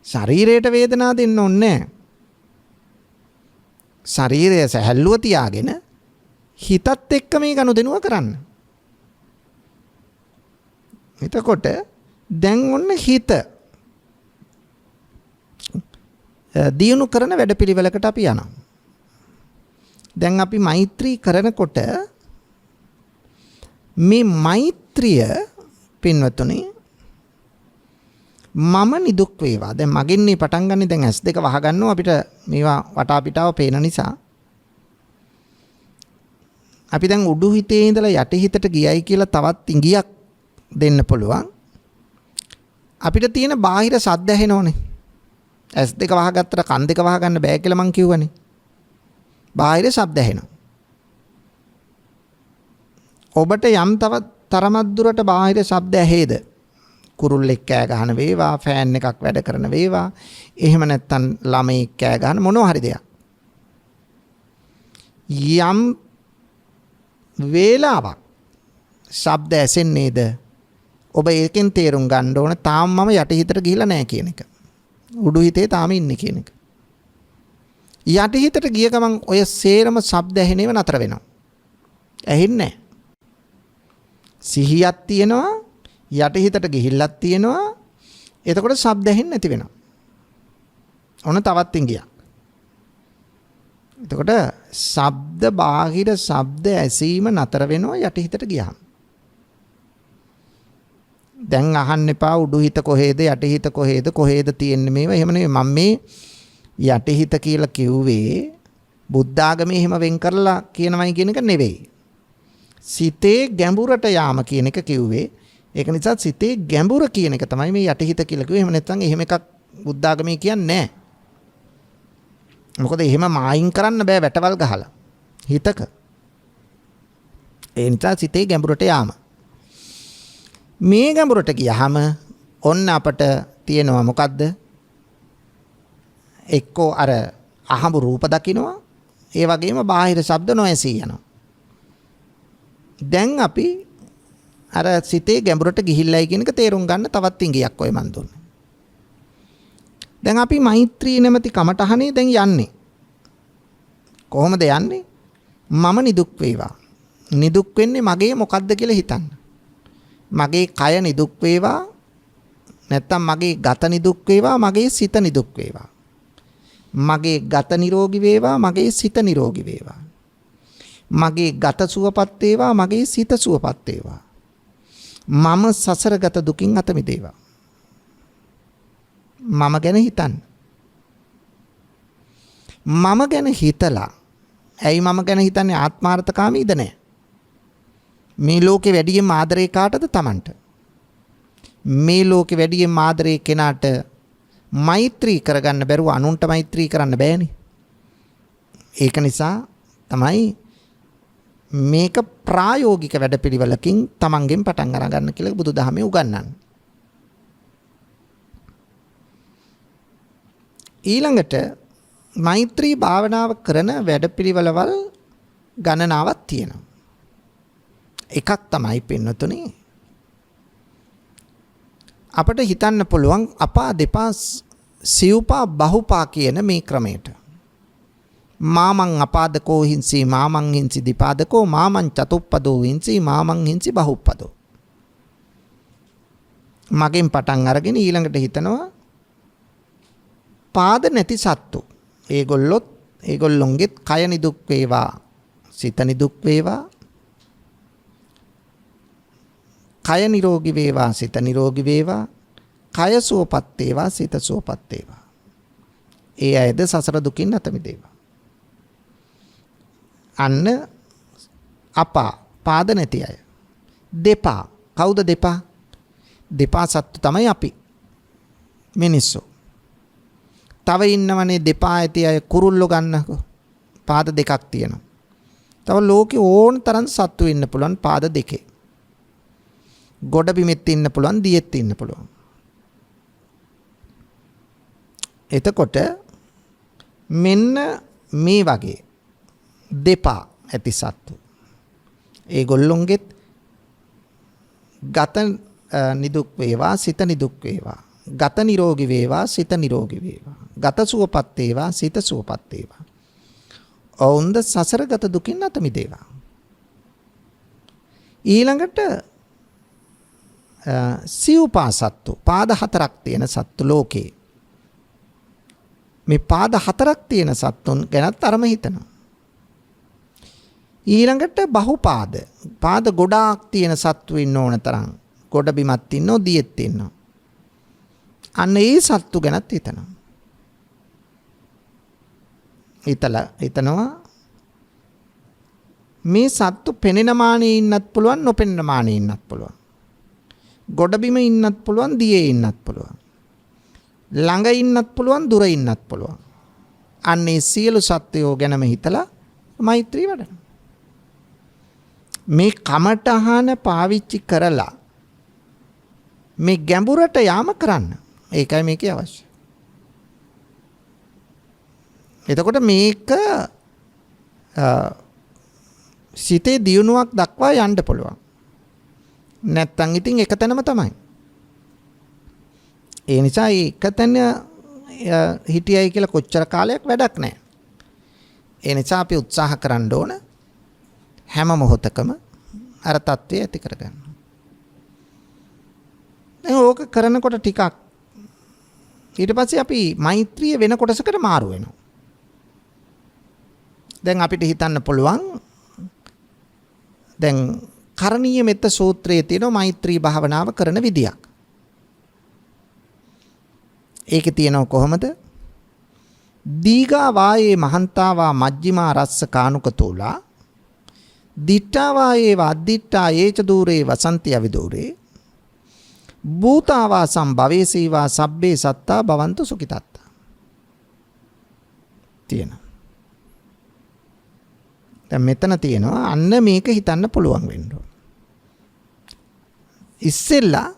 ශරීරයට වේදනා දෙන්න ඕනේ නැහැ. ශරීරය සැහැල්ලුව තියාගෙන හිතත් එක්ක මේ ගනුදෙනුව කරන්න. එතකොට දැන් ඔන්න හිත දියුණු කරන වැඩපිළිවෙලකට අපි යනවා. දැන් අපි මෛත්‍රී කරනකොට මේ මෛත්‍රිය පින්වතුනි මම නිදුක් වේවා. දැන් මගෙන් මේ පටන් ගන්න දැන් S2 වහගන්නවා අපිට මේවා වටා පිටාව පේන නිසා. අපි දැන් උඩු හිතේ ඉඳලා යටි හිතට ගියයි කියලා තවත් ඉඟියක් දෙන්න පුළුවන්. අපිට තියෙන බාහිර ශබ්ද ඇහෙනෝනේ. S2 වහගත්තට කන් දෙක වහගන්න බෑ කියලා මං කිව්වනේ. බාහිර ශබ්ද ඇහෙනවා. ඔබට යම් තවත් තරමක් දුරට බාහිර ශබ්ද ඇහෙද? කුරුල්ලෙක් කෑ ගහන වේවා, ෆෑන් එකක් වැඩ කරන වේවා, එහෙම නැත්නම් ළමයි කෑ ගහන මොනවා හරි දෙයක්. යම් වේලාවක් ශබ්ද ඇසෙන්නේද ඔබ ඒකෙන් තේරුම් ගන්න ඕන තාම මම යටිහිතට ගිහිලා නැහැ කියන එක. උඩු හිතේ තාම ඉන්නේ කියන එක. යටිහිතට ගිය ගමන් ඔය සේරම ශබ්ද ඇහෙනේව නතර වෙනවා. ඇහෙන්නේ නැහැ. සිහියක් තියෙනවා යටිහිතට ගිහිල්ලක් තියෙනවා. එතකොට ශබ්ද ඇහෙන්නේ නැති වෙනවා. ඔන්න තවත් ඉංගියක්. එතකොට ශබ්ද බාහිර ශබ්ද ඇසීම නතර වෙනවා යටිහිතට ගියාම. දැන් අහන්න එපා උඩු හිත කොහෙද යටිහිත කොහෙද තියෙන්නේ මේවා. එහෙම නෙවෙයි මම මේ යටිහිත කියලා කිව්වේ බුද්ධ ආගමේ එහෙම වෙන් කරලා කියනවයි කියන එක නෙවෙයි. සිතේ ගැඹුරට යාම කියන එක කිව්වේ. ඒක නිසා සිතේ ගැඹුර කියන එක තමයි මේ යටිහිත කියලා කිව්වේ. එහෙම නැත්නම් එහෙම එකක් බුද්ධ ආගමේ කියන්නේ නැහැ. මොකද එහෙම මායින් කරන්න බෑ වැටවල් ගහලා හිතක. ඒ නිසා සිතේ ගැඹුරට යාම. මේ ගැඹුරට ගියහම ඔන්න අපට තියෙනවා මොකද්ද? එක්කෝ අර අහඹු රූප දකින්නවා. ඒ වගේම බාහිර ශබ්ද නොඇසී යනවා. දැන් අපි අර සිතේ ගැඹුරට ගිහිල්ලයි කියන එක තේරුම් ගන්න තවත් ඉංගියක් ඔය මන් දුන්නේ. දැන් අපි මෛත්‍රී නැමැති කමටහනේ දැන් යන්නේ. කොහොමද යන්නේ? මම නිදුක් වේවා. නිදුක් වෙන්නේ මගේ මොකද්ද කියලා හිතන්න. මගේ කය නිදුක් වේවා. නැත්තම් මගේ ගත නිදුක් වේවා, මගේ සිත නිදුක් වේවා. මගේ ගත නිරෝගී වේවා, මගේ සිත නිරෝගී වේවා. මගේ ගත සුවපත් වේවා, මගේ සිත සුවපත් වේවා. මම සසරගත දුකින් අත මිදේවා. මම ගැන හිතන්න. මම ගැන හිතලා ඇයි මම ගැන හිතන්නේ ආත්මාර්ථකාමීද නැහැ. මේ ලෝකේ වැඩියෙන් ආදරේ කාටද? Tamanට. මේ ලෝකේ වැඩියෙන් ආදරේ කෙනාට මෛත්‍රී කරගන්න බැරුව අනුන්ට මෛත්‍රී කරන්න බෑනේ. ඒක නිසා තමයි මේක ප්‍රායෝගික වැඩපිළිවෙලකින් Tamanගෙන් පටන් අරගන්න කියලා බුදුදහමේ උගන්වන්නේ. ඊළඟට මෛත්‍රී භාවනාව කරන වැඩපිළිවෙළවල් ගණනාවක් තියෙනවා. එකක් තමයි පින්නතුනේ අපිට හිතන්න පුළුවන් අපා දෙපා සිව්පා බහුපා කියන මේ ක්‍රමයට. මාමං අපාදකෝ හිංසි මාමං හිංසි දීපාදකෝ මාමං චතුප්පදෝ හිංසි මාමං හිංසි බහුප්පදෝ. මගෙන් පටන් අරගෙන ඊළඟට හිතනවා පාද නැති සත්තු. ඒගොල්ලොන්ගෙත් කය නිදුක් වේවා, සිත නිදුක් වේවා. කය නිරෝගී වේවා, සිත නිරෝගී වේවා. කය සුවපත් වේවා, සිත සුවපත් වේවා. ඒ අයද සසර දුකින් අත මිදේවා. අන්න අපා පාද නැති අය. දෙපා. කවුද දෙපා? දෙපා සත්තු තමයි අපි. මිනිස්සු. තව ඉන්නවනේ දෙපා ඇති අය කුරුල්ලෝ ගන්නකෝ. පාද දෙකක් තියෙනවා. තව ලෝකේ ඕන තරම් සත්තු ඉන්න පුළුවන් පාද දෙකේ. ගොඩ බිමෙත් ඉන්න පුළුවන්, දියෙත් ඉන්න පුළුවන්. එතකොට මෙන්න මේ වගේ දෙපා ඇති සත්තු. ඒගොල්ලොන්ගෙත් ගත නිදුක් වේවා, සිත නිදුක් වේවා. ගත නිරෝගී වේවා, සිත නිරෝගී වේවා. ගත සුවපත් වේවා, සිත සුවපත් වේවා. ඔවුන්ද සසරගත දුකින් අත මිදේවා. ඊළඟට සිව්පා සත්තු පාද හතරක් තියෙන සත්තු ලෝකේ. මේ පාද හතරක් තියෙන සත්තුන් ගැනත් අරම හිතනවා. ඊළඟට බහුපාද පාද ගොඩාක් තියෙන සත්තු ඉන්න ඕන තරම්. ගොඩ බිමත් ඉන්නෝ, දියෙත් ඉන්නෝ. අන්න ඒ සත්තු ගැනත් හිතනවා. හිතනවා මේ සත්තු පෙනෙන මානේ ඉන්නත් පුළුවන්, නොපෙනෙන මානේ ඉන්නත් පුළුවන්. ගොඩබිම ඉන්නත් පුළුවන්, දියේ ඉන්නත් පුළුවන්. ළඟ ඉන්නත් පුළුවන්, දුර ඉන්නත් පුළුවන්. අන්නේ සියලු සත්වයෝ ගැනම හිතලා මෛත්‍රී වඩන. මේ කමටහන පාවිච්චි කරලා මේ ගැඹුරට යාම කරන්න. ඒකයි මේකේ අවශ්‍ය. එතකොට මේක සිතේ දියුණුවක් දක්වා යන්න පුළුවන්. නැත්තම් ඉතින් එක තැනම තමයි. ඒ නිසා එක තැන හිටියයි කියලා කොච්චර කාලයක් වැඩක් නැහැ. ඒ නිසා අපි උත්සාහ කරන්න ඕන හැම මොහොතකම අර தත්ත්වය ඇති කරගන්න. දැන් ඕක කරනකොට ටිකක් ඊට පස්සේ අපි මෛත්‍රිය වෙන කොටසකට මාරු වෙනවා. දැන් අපිට හිතන්න පුළුවන් දැන් කරණීය මෙත්ත සූත්‍රයේ තියෙන මෛත්‍රී භාවනාව කරන විදියක්. ඒකේ තියෙනව කොහොමද? දීඝා වායේ මහන්තාවා මජ්ක්‍ධිමා රස්ස කානුකතෝලා දිට්ඨා වායේ වද්දිට්ඨා ඒච දූරේ වසන්ති අවිදූරේ භූතාවා සම්භවේසීවා සබ්බේ සත්තා භවන්තු සුඛිතත්තා. තියෙනවා. දැන් මෙතන තියෙනවා අන්න මේක හිතන්න පුළුවන් වෙන්න ඕන. ඉස්සෙල්ලා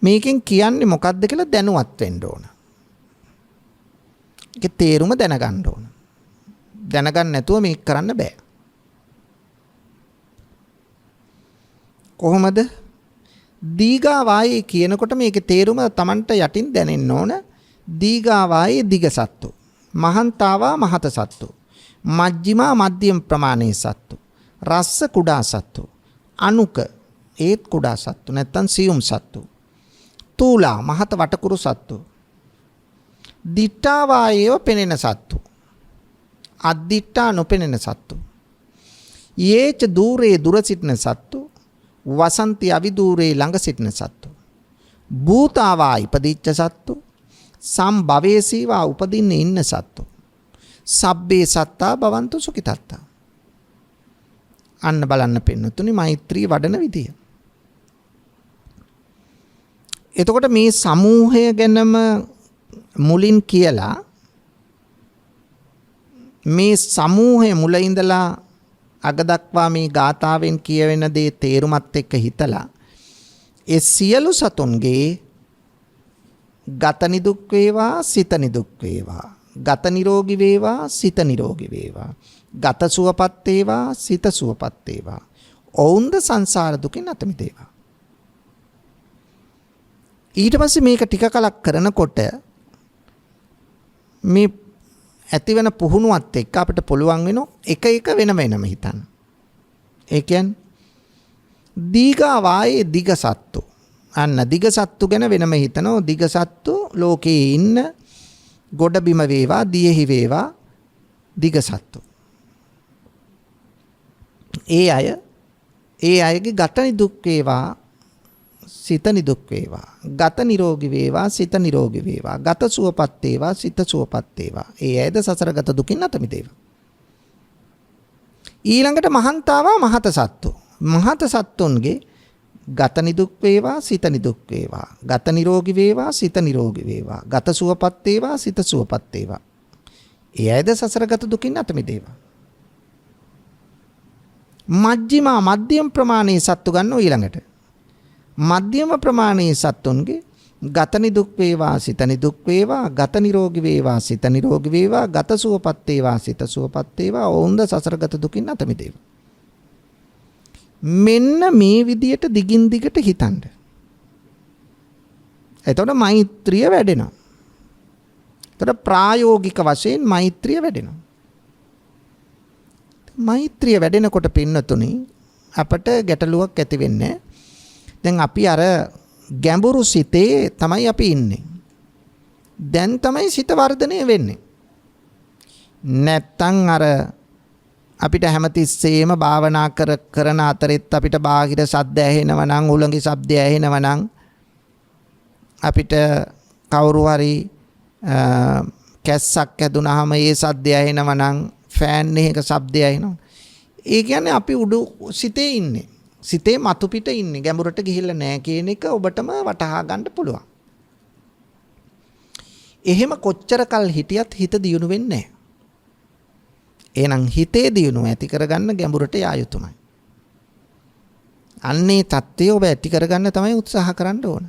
මේකෙන් කියන්නේ මොකක්ද කියලා දැනුවත් වෙන්න ඕන. ඒකේ තේරුම දැනගන්න ඕන. දැනගන්න නැතුව මේක කරන්න බෑ. කොහොමද? දීඝා වායේ කියනකොට මේකේ තේරුම Tamanට යටින් දැනෙන්න ඕන. දීඝා වායේ දිග සත්තු. මහන්තාවා මහත සත්තු. මජ්ක්‍ධිමා මධ්‍යම ප්‍රමාණයේ සත්තු. රස්ස කුඩා සත්තු. අනුක ඒත් කුඩා සත්තු නැත්තම් සියුම් සත්තු. තූලා මහත වටකුරු සත්තු. දිට්ඨා වායේව පෙනෙන සත්තු. අද්දිට්ඨා නොපෙනෙන සත්තු. යේච දූරේ දුර සිටින සත්තු. වසන්ති අවිදූරේ ළඟ සිටින සත්තු. භූතාවා ඉපදිච්ච සත්තු. සම්භවේසීවා උපදින්න ඉන්න සත්තු. සබ්බේ සත්තා භවන්තු සුඛිතත්තා. අන්න බලන්න පින්නතුනි මෛත්‍රී වඩන විදිය. එතකොට මේ සමූහය ගැනම මුලින් කියලා මේ සමූහය මුල ඉඳලා අග දක්වා මේ ගාථාවෙන් කියවෙන දේ තේරුමත් එක්ක හිතලා ඒ සියලු සතුන්ගේ ගත නිදුක් වේවා සිත නිදුක් වේවා ගත නිරෝගී වේවා සිත නිරෝගී වේවා ගත සුවපත් වේවා සිත සුවපත් වේවා ඔවුන්ද සංසාර දුකින් අත මිදේවා. ඊට පස්සේ මේක ටික කලක් කරනකොට මේ ඇතිවන පුහුණුවත් එක්ක අපිට පුළුවන් වෙනවා එක එක වෙනම හිතන්න. ඒ කියන්නේ දීඝා වායේ දිග සත්තු. අන්න දිග සත්තු ගැන වෙනම හිතනවා. දිග සත්තු ලෝකේ ඉන්න ගොඩ බිම වේවා දියෙහි වේවා දිග සත්තු. ඒ අයගේ ගත නිදුක් වේවා සිත නිදුක් වේවා. ගත නිරෝගී වේවා සිත නිරෝගී වේවා. ගත සුවපත් වේවා සිත සුවපත් වේවා. ඒ ඇයද සසර ගත දුකින් අත මිදේවා. ඊළඟට මහන්තාවා මහත සත්තු. මහත සත්තුන්ගේ ගත නිදුක් වේවා සිත නිදුක් වේවා. ගත නිරෝගී වේවා සිත නිරෝගී වේවා. ගත සුවපත් වේවා සිත සුවපත් වේවා. ඒ ඇයද සසර ගත දුකින් අත මිදේවා. මජ්ක්‍ධිමා මධ්‍යම ප්‍රමාණයේ සත්තු ගන්නෝ ඊළඟට. මධ්‍යම ප්‍රමාණයේ සත්තුන්ගේ ගත නිදුක් වේවා සිත නිදුක් වේවා ගත නිරෝගී වේවා සිත නිරෝගී වේවා ගත සුවපත් වේවා සිත සුවපත් වේවා ඔවුන්ද සසර ගත දුකින් අත මිදේවා. මෙන්න මේ විදියට දිගින් දිගට හිතන්න. එතකොට මෛත්‍රිය වැඩෙනවා. එතකොට ප්‍රායෝගික වශයෙන් මෛත්‍රිය වැඩෙනවා. මෛත්‍රිය වැඩෙනකොට පින්නතුනි අපට ගැටලුවක් ඇති වෙන්නේ. දැන් අපි අර ගැඹුරු සිතේ තමයි අපි ඉන්නේ. දැන් තමයි සිත වර්ධනය වෙන්නේ. නැත්තම් අර අපිට හැමතිස්සෙම භාවනා කරන අතරෙත් අපිට බාහිර ශබ්ද ඇහෙනවා නම් උලංගි ශබ්ද ඇහෙනවා නම් අපිට කවුරු හරි කැස්සක් ඇදුනහම ඒ ශබ්ද ඇහෙනවා නම් ෆෑන් එකක ශබ්දය ඇහෙනවා. ඒ කියන්නේ අපි උඩු සිතේ ඉන්නේ. සිතේ මතු පිට ඉන්නේ. ගැඹුරට ගිහිල්ලා නැහැ කියන එක ඔබටම වටහා ගන්න පුළුවන්. එහෙම කොච්චර කල් හිටියත් හිත දියුණු වෙන්නේ නැහැ. එහෙනම් හිතේ දියුණුව ඇති කරගන්න ගැඹුරට යා යුතුමයි. අන්නේ தත්ත්වය ඔබ ඇති කරගන්න තමයි උත්සාහ කරන්න ඕන.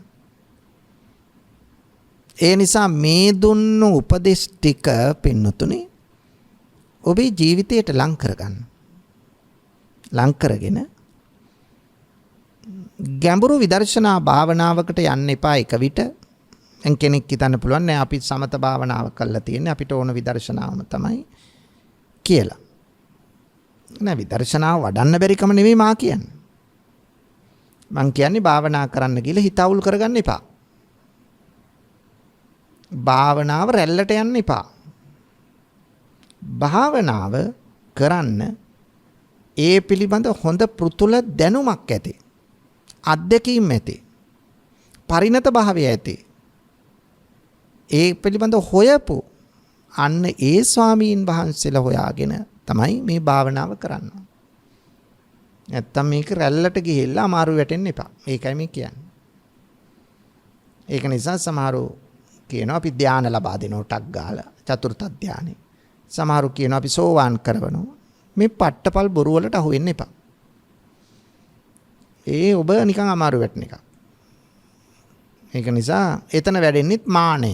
ඒ නිසා මේ දුන්නු උපදේශ ටික පින්නතුනේ ඔබේ ජීවිතයට ලං කරගන්න. ලං කරගෙන ගැඹුරු විදර්ශනා භාවනාවකට යන්න එපා එක විට. කෙනෙක් හිතන්න පුළුවන් නෑ අපි සමත භාවනාව කරලා තියෙන්නේ අපිට ඕන විදර්ශනාවම තමයි කියලා. නෑ විදර්ශනාව වඩන්න බැරිකම නෙමෙයි මා කියන්නේ. මං කියන්නේ භාවනා කරන්න කියලා හිත අවුල් කරගන්න එපා. භාවනාව රැල්ලට යන්න එපා. භාවනාව කරන්න ඒ පිළිබඳ හොඳ පෘතුල දැනුමක් ඇති. අත්දැකීම් ඇති. පරිණත භාවය ඇති. ඒ පිළිබඳ හොයපු අන්න ඒ ස්වාමීන් වහන්සේලා හොයාගෙන තමයි මේ භාවනාව කරන්න. නැත්තම් මේක රැල්ලට ගිහිල්ලා අමාරු වැටෙන්න එපා. ඒකයි මේ කියන්නේ. ඒක නිසා සමහරව කියනවා අපි ධානය ලබා දෙනවා ටක් ගාලා චතුර්ථ ධානය. සමහරව කියනවා අපි සෝවාන් කරවනවා. මේ පට්ටපල් බොරු වලට අහු වෙන්න එපා. ඒ ඔබ නිකන් අමාරු වැටෙන එක. ඒක නිසා එතන වැඩෙන්නෙත් මානය.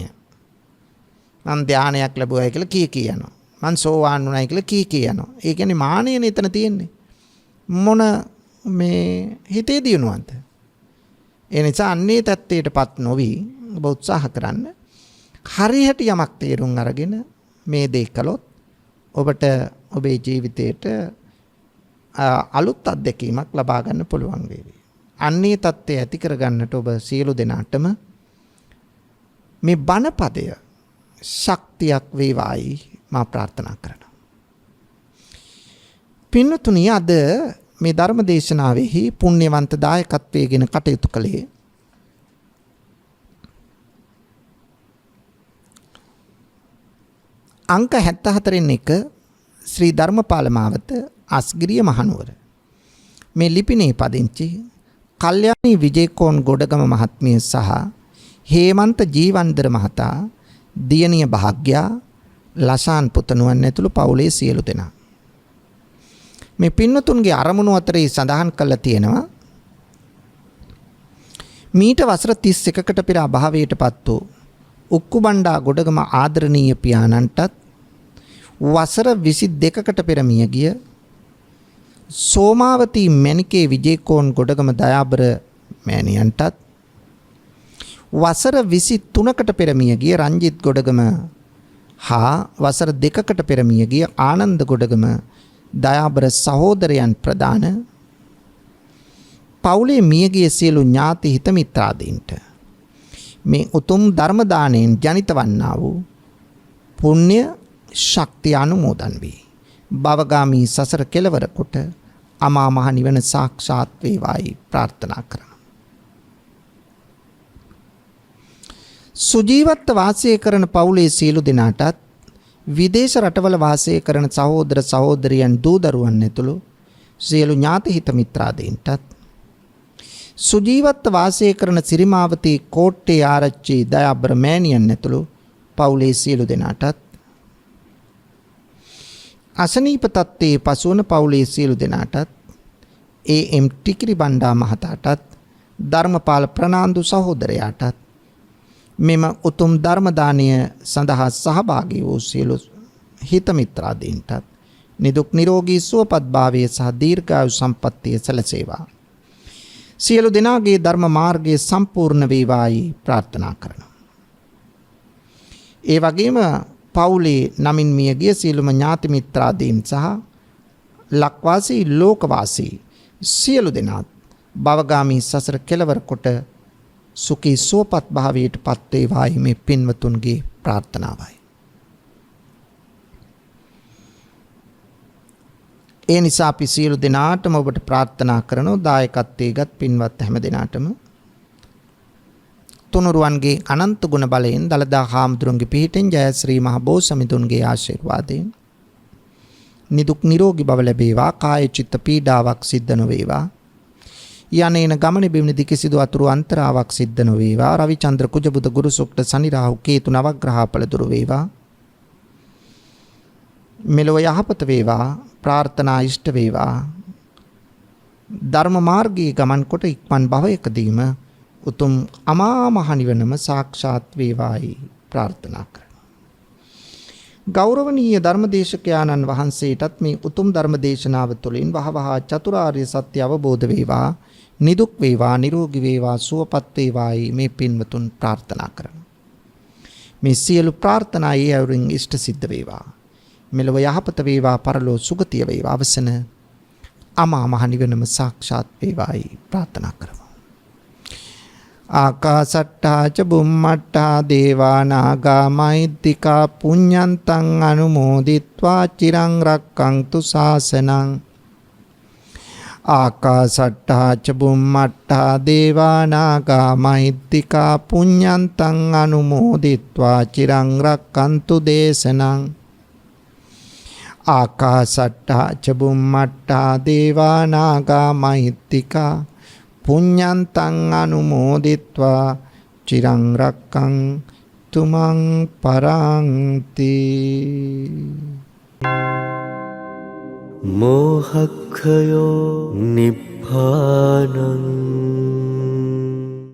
මම ධානයක් ලැබුවයි කියලා කී යනවා. මං සෝවාන් වුණයි කියලා කී යනවා. ඒ කියන්නේ මානයනේ එතන තියෙන්නේ. මොන මේ හිතේ දිනුවන්ත. ඒ නිසා අන්නේ தත්ත්වයටපත් නොවි ඔබ උත්සාහ කරන්න. හරියට යමක් තේරුම් අරගෙන මේ දේ කළොත් ඔබට ඔබේ ජීවිතේට අලුත් අත්දැකීමක් ලබා ගන්න පුළුවන් වේවි. අන්නේ தත්ත්වය ඇති කරගන්නට ඔබ සියලු දෙනාටම මේ බණපදය ශක්තියක් වේවායි මා ප්‍රාර්ථනා කරනවා. පින්නතුනි අද මේ ධර්ම දේශනාවෙහි පුණ්‍යවන්ත දායකත්වයෙන් කටයුතු කළේ අංක 74න් එක ශ්‍රී ධර්මපාල මාවත අස්ගිරිය මහනුවර. මේ ලිපිනේ පදිංචි කල්යාණී විජේකෝන් ගොඩගම මහත්මිය සහ හේමන්ත ජීවන්දර මහතා, දියණිය භාග්‍යා, ලසාන් පුතණුවන් ඇතුළු පවුලේ සියලු දෙනා. මේ පින්නතුන්ගේ අරමුණු අතරේ සඳහන් කරලා තියෙනවා මීට වසර 31කට පෙර අභාවයටපත් වූ උක්කුබණ්ඩා ගොඩගම ආදරණීය පියාණන්ටත් වසර 22කට පෙර මිය ගිය සෝමාවතී මැණිකේ විජේකෝන් ගොඩගම දයාබර මෑණියන්ටත් වසර 23කට පෙර මිය ගිය රංජිත් ගොඩගම හා වසර 2කට පෙර මිය ගිය ආනන්ද ගොඩගම දයාබර සහෝදරයන් ප්‍රදාන පවුලේ මියගිය සියලු ඥාති හිත මිත්‍රාදීන්ට මේ උතුම් ධර්ම දාණයෙන් ජනිත වන්නා වූ පුණ්‍ය ශක්තිය අනුමෝදන් වේ. භවගාමී සසර කෙලවර කොට අමා මහ නිවන සාක්ෂාත් වේවායි ප්‍රාර්ථනා කරනවා. සුජීවත්ව වාසය කරන පවුලේ සියලු දෙනාටත් විදේශ රටවල වාසය කරන සහෝදර සහෝදරියන් දූ දරුවන් ඇතුළු සියලු ඥාති හිත මිත්‍රාදීන්ටත් සුජීවත්ව වාසය කරන සිරිමාවතී කෝට්ටේ ආරච්චි දයාබර මෑණියන් ඇතුළු පවුලේ සියලු දෙනාටත් අසනීප තත්ත්වයේ පසුවන පවුලේ සියලු දෙනාටත් ඒ.එම්. ටිකිරි බණ්ඩා මහතාටත් ධර්මපාල ප්‍රනාන්දු සහෝදරයාටත් මෙම උතුම් ධර්ම දානය සඳහා සහභාගී වූ සියලු හිත මිත්‍රාදීන්ටත් නිදුක් නිරෝගී සුවපත් භාවය සහ දීර්ඝායු සම්පන්නිය සැලසේවා. සියලු දෙනාගේ ධර්ම මාර්ගයේ සම්පූර්ණ වේවායි ප්‍රාර්ථනා කරනවා. ඒ වගේම පවුලේ නමින් මියගිය සියලුම ඥාති මිත්‍රාදීන් සහ ලක්වාසී ලෝකවාසී සියලු දෙනාත් භවගාමී සසර කෙලවර කොට සුඛී සුවපත් භාවයට පත් වේවායි මේ පින්වතුන්ගේ ප්‍රාර්ථනාවයි. ඒ නිසා අපි සියලු දෙනාටම ඔබට ප්‍රාර්ථනා කරනවා දායකත්වයේගත් පින්වත් හැම දෙනාටම තුනුරුවන්ගේ අනන්ත ගුණ බලයෙන් දලදා හාමුදුරන්ගේ පිහිටෙන් ජයශ්‍රී මහ බෝසමිඳුන්ගේ ආශිර්වාදයෙන් නිදුක් නිරෝගී බව ලැබේවා. කාය චිත්ත පීඩාවක් සිද්ධ නොවේවා. යන්නේන ගමනේ බිමනදී කිසිදු අතුරු අන්තරාවක් සිද්ධ නොවේවා. රවිචන්ද්‍ර කුජබුද ගුරු සුක්ත සනි රාහු කේතු නවග්‍රහපල දුර වේවා. මෙලොව යහපත වේවා. ප්‍රාර්ථනා ඉෂ්ට වේවා. ධර්ම මාර්ගයේ ගමන් කොට ඉක්මන් භවයකදීම උතුම් අමා මහ නිවනම සාක්ෂාත් වේවායි ප්‍රාර්ථනා කරනවා. ගෞරවනීය ධර්මදේශකයාණන් වහන්සේටත් මේ උතුම් ධර්ම දේශනාව තුළින් වහවහ චතුරාර්ය සත්‍ය අවබෝධ වේවා, නිදුක් වේවා, නිරෝගී වේවා, සුවපත් වේවායි මේ පින්වතුන් ප්‍රාර්ථනා කරනවා. මේ සියලු ප්‍රාර්ථනා ඒ අයුරින් ඉෂ්ට සිද්ධ වේවා. මෙලොව යහපත වේවා, පරලොව සුගතිය වේවා, අවසන අමා මහ නිවනම සාක්ෂාත් වේවායි ප්‍රාර්ථනා කරමු. ආකාසට්ටා ච බුම්මට්ටා දේවා නාග මහිද්దికා පුඤ්ඤන්තං අනුමෝදිත්වා චිරං රක්ඛන්තු ශාසනං. ආකාසට්ටා ච බුම්මට්ටා දේවා නාග මහිද්దికා පුඤ්ඤන්තං අනුමෝදිත්වා චිරං රක්ඛන්තු දේශනං. ආකාසට්ටා ච බුම්මට්ටා දේවා නාග මහිද්దికා පුඤ්ඤන්තං අනුමෝදිත්වා චිරං රක්ඛන්තු මං පරන්ති. මෝහක්ඛයෝ නිබ්බානං